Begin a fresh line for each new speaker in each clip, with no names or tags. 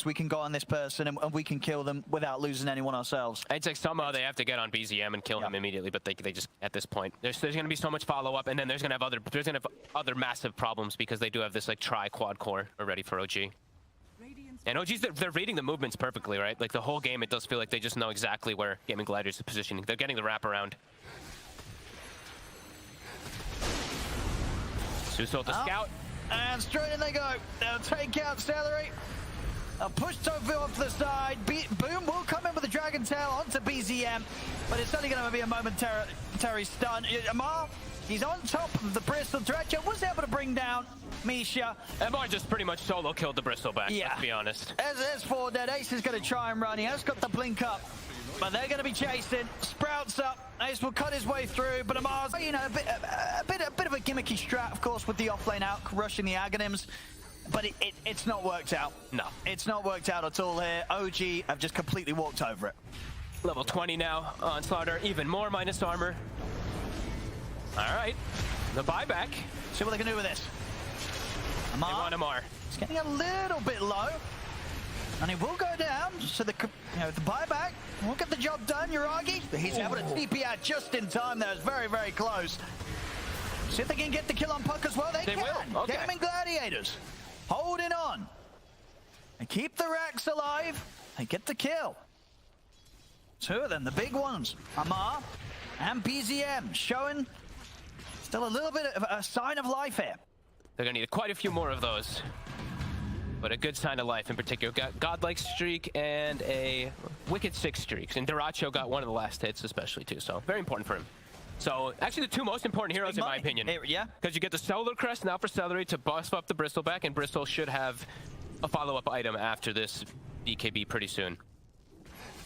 we can go on this person and we can kill them without losing anyone ourselves.
It's like somehow they have to get on BZM and kill him immediately, but they just, at this point, there's going to be so much follow-up, and then there's going to have other massive problems because they do have this like tri-quad core already for OG. And OG's, they're reading the movements perfectly, right? Like the whole game, it does feel like they just know exactly where Gaming Gladiators is positioning. They're getting the wraparound. Suso the scout.
And straight in they go. They'll take out Celery. They'll push Tofu off to the side. Boom will come in with the Dragon Tail onto BZM, but it's only going to be a momentary stun. Amar, he's on top of the Bristol. Dredger was able to bring down Misha.
Amar just pretty much solo killed the Bristleback, let's be honest.
As for dead, Ace is going to try and run. He has got the blink up, but they're going to be chasing. Sprouts up. Ace will cut his way through, but Amar's, you know, a bit of a gimmicky strat, of course, with the offlane out, rushing the Aghanims. But it's not worked out. No. It's not worked out at all here. OG have just completely walked over it.
Level 20 now on Slaughter, even more minus armor. All right, the buyback.
See what they can do with this. Amar.
They want Amar.
It's getting a little bit low. And he will go down, so the buyback won't get the job done, Yuragi. But he's able to TP out just in time there. It's very, very close. See if they can get the kill on Puck as well. They can.
Will. Okay.
Gaming Gladiators holding on. They keep the racks alive. They get the kill. Two of them, the big ones. Amar and BZM showing still a little bit of a sign of life here.
They're going to need quite a few more of those. But a good sign of life in particular. Got Godlike streak and a Wicked 6 streaks. And Duracho got one of the last hits especially too, so very important for him. So actually the two most important heroes in my opinion.
Yeah.
Because you get the Solar Crest now for Celery to buff up the Bristleback, and Bristol should have a follow-up item after this BKB pretty soon.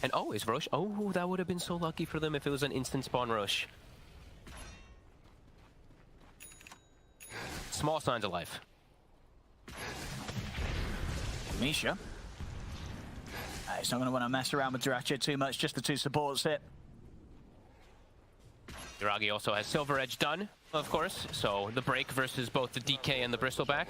And oh, is Roche? Oh, that would have been so lucky for them if it was an instant spawn Roche. Small signs of life.
Misha. He's not going to want to mess around with Duracho too much, just the two supports hit.
Yuragi also has Silver Edge done, of course, so the break versus both the DK and the Bristleback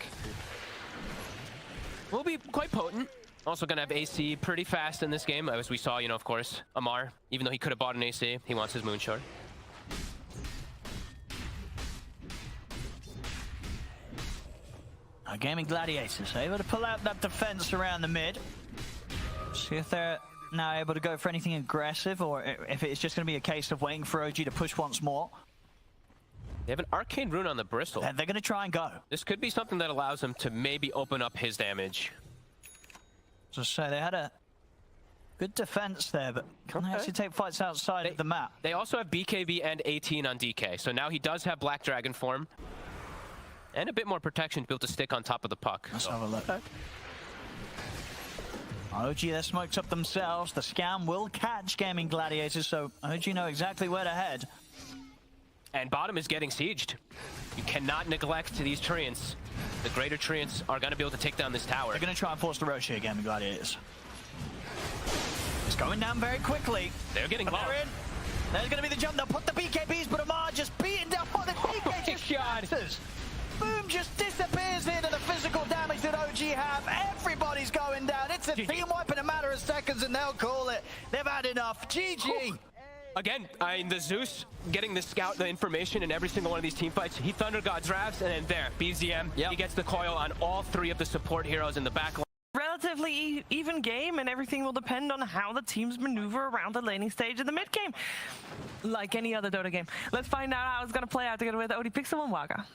will be quite potent. Also going to have AC pretty fast in this game, as we saw, you know, of course. Amar, even though he could have bought an AC, he wants his Moonshard.
Gaming Gladiators able to pull out that defense around the mid. See if they're now able to go for anything aggressive, or if it's just going to be a case of waiting for OG to push once more.
They have an Arcane Rune on the Bristol.
And they're going to try and go.
This could be something that allows him to maybe open up his damage.
Just say they had a good defense there, but can they actually take fights outside of the map?
They also have BKB and 18 on DK, so now he does have Black Dragon form. And a bit more protection built to stick on top of the puck.
Let's have a look. OG, they're smoked up themselves. The scam will catch Gaming Gladiators, so OG know exactly where to head.
And bottom is getting sieged. You cannot neglect these treants. The greater treants are going to be able to take down this tower.
They're going to try and force the Roche here, Gaming Gladiators. It's going down very quickly.
They're getting low.
They're in. There's going to be the jump. They'll put the BKBs, but Amar just beating down. Oh, the BK just shot. Boom just disappears into the physical damage that OG have. Everybody's going down. It's a team wipe in a matter of seconds, and they'll call it. They've had enough. GG.
Again, the Zeus getting the scout, the information in every single one of these team fights. He Thunder God's Wraths, and then there, BZM. He gets the coil on all three of the support heroes in the back line.
Relatively even game, and everything will depend on how the teams maneuver around the laning stage in the mid game. Like any other Dota game. Let's find out how it's going to play out together with OD Pixel and Waga.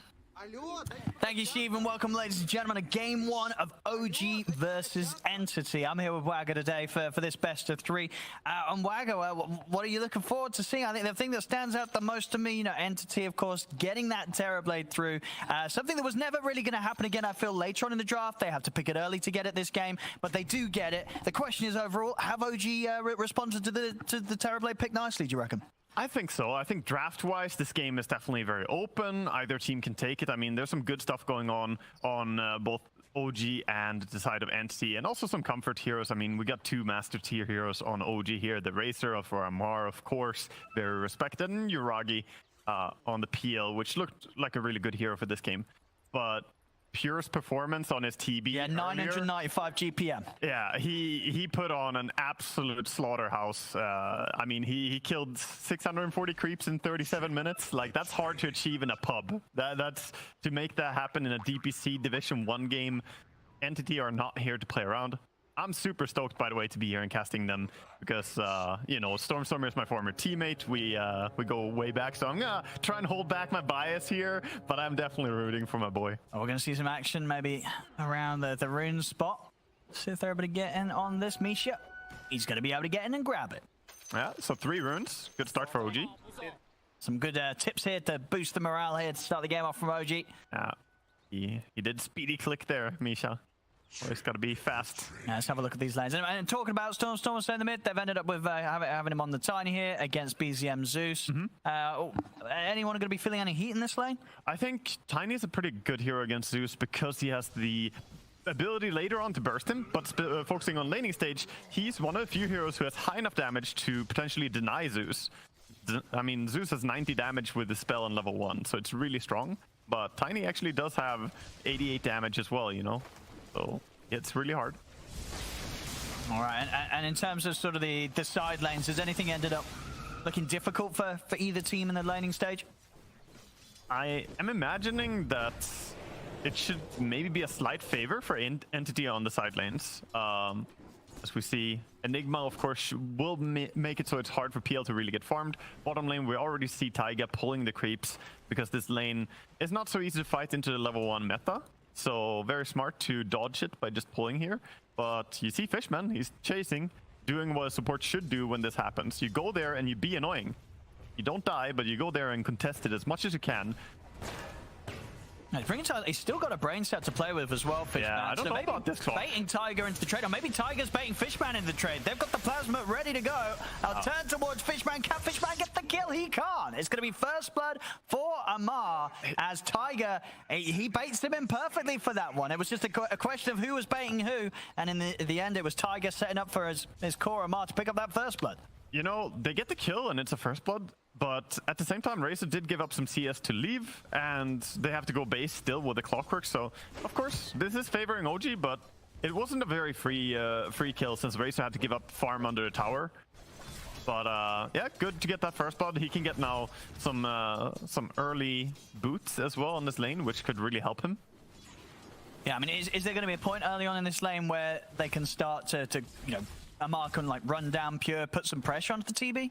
Thank you, Steve, and welcome, ladies and gentlemen, to Game 1 of OG versus Entity. I'm here with Wagga today for this best of three. And Wagga, what are you looking forward to seeing? I think the thing that stands out the most to me, you know, Entity, of course, getting that Terrorblade through. Something that was never really going to happen again, I feel, later on in the draft. They have to pick it early to get it this game, but they do get it. The question is, overall, have OG responded to the Terrorblade pick nicely, do you reckon?
I think so. I think draft-wise, this game is definitely very open. Either team can take it. I mean, there's some good stuff going on both OG and the side of Entity, and also some comfort heroes. I mean, we got two master tier heroes on OG here. The Racer for Amar, of course, very respected, and Yuragi on the PL, which looked like a really good hero for this game. But purest performance on his TB.
Yeah, 995 GPM.
Yeah, he put on an absolute slaughterhouse. I mean, he killed 640 creeps in 37 minutes. Like, that's hard to achieve in a pub. That's to make that happen in a DPC Division 1 game. Entity are not here to play around. I'm super stoked, by the way, to be here and casting them because, you know, Stormstormer is my former teammate. We go way back, so I'm gonna try and hold back my bias here, but I'm definitely rooting for my boy.
Oh, we're gonna see some action maybe around the rune spot. See if they're able to get in on this Misha. He's gonna be able to get in and grab it.
Yeah, so 3 runes. Good start for OG.
Some good tips here to boost the morale here to start the game off from OG.
He did speedy click there, Misha. Always got to be fast.
Yeah, let's have a look at these lanes. And talking about Storm in the mid, they've ended up with having him on the Tiny here against BZM Zeus. Anyone going to be feeling any heat in this lane?
I think Tiny is a pretty good hero against Zeus because he has the ability later on to burst him, but focusing on laning stage, he's one of the few heroes who has high enough damage to potentially deny Zeus. I mean, Zeus has 90 damage with the spell on level 1, so it's really strong. But Tiny actually does have 88 damage as well, you know? So it's really hard.
All right, and in terms of sort of the side lanes, has anything ended up looking difficult for either team in the laning stage?
I am imagining that it should maybe be a slight favor for Entity on the side lanes. As we see, Enigma, of course, will make it so it's hard for PL to really get farmed. Bottom lane, we already see Taiga pulling the creeps because this lane is not so easy to fight into the level 1 meta. So very smart to dodge it by just pulling here. But you see Fishman, he's chasing, doing what a support should do when this happens. You go there and you be annoying. You don't die, but you go there and contest it as much as you can.
He's still got a brain set to play with as well, Fishman.
Yeah, I don't know about this one.
Baiting Tiger into the trade, or maybe Tiger's baiting Fishman into the trade. They've got the plasma ready to go. I'll turn towards Fishman. Can Fishman get the kill? He can't. It's going to be first blood for Amar as Tiger, he baits him in perfectly for that one. It was just a question of who was baiting who, and in the end, it was Tiger setting up for his core Amar to pick up that first blood.
You know, they get the kill and it's a first blood, but at the same time, Razor did give up some CS to leave, and they have to go base still with the clockwork. So, of course, this is favoring OG, but it wasn't a very free kill since Razor had to give up farm under the tower. But yeah, good to get that first blood. He can get now some early boots as well on this lane, which could really help him.
Yeah, I mean, is there going to be a point early on in this lane where they can start to you know, Amar can like run down Pure, put some pressure onto the TB?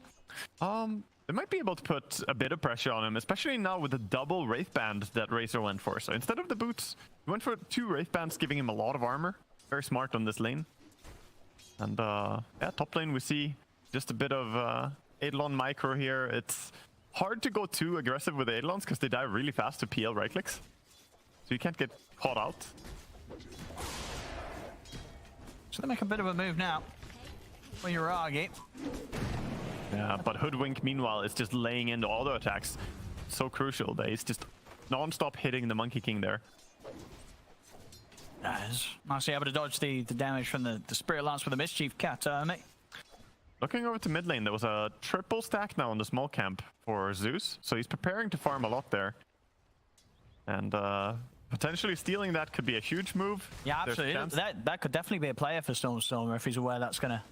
They might be able to put a bit of pressure on him, especially now with the double Wraith Band that Razor went for. So instead of the boots, he went for 2 Wraith Bands, giving him a lot of armor. Very smart on this lane. And yeah, top lane we see just a bit of Eidolon micro here. It's hard to go too aggressive with Eidolons because they die really fast to PL right clicks. So you can't get caught out.
So they make a bit of a move now. For Uragi.
Yeah, but Hoodwink, meanwhile, is just laying into auto attacks. So crucial that he's just non-stop hitting the Monkey King there.
Nicely able to dodge the damage from the Spirit Lance with the Mischief Cat, mate.
Looking over to mid lane, there was a triple stack now on the small camp for Zeus. So he's preparing to farm a lot there. And potentially stealing that could be a huge move.
Yeah, absolutely. That could definitely be a player for Stormstormer if he's aware that's going to